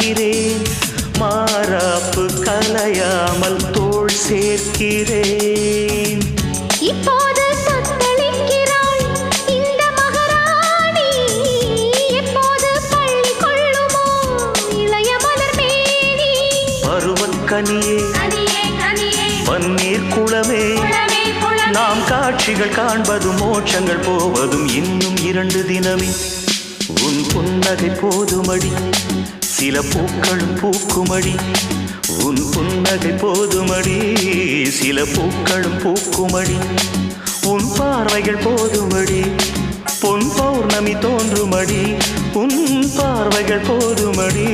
பார்க்கிறேன், மாறாப்பு கலையாமல் தோள் சேர்க்கிறேன். இப்போது தத்தளிக்கிறாள் இந்த மகாராணி, எப்போது பள்ளி கொள்ளுமோ இளைய மலர் மேனி. பருவக்கனியே பன்னீர் குளமே, நாம் காட்சிகள் காண்பதும் மோட்சங்கள் போவதும் இன்னும் 2 தினமே. உன் புன்னகை போதுமடி, சில பூக்களும் பூக்குமடி. உன் புன்னகை போதுமடி, சில பூக்களும் பூக்குமடி. உன் பார்வைகள் போதுமடி, பொன் பௌர்ணமி தோன்றுமடி. உன் பார்வைகள் போதுமடி.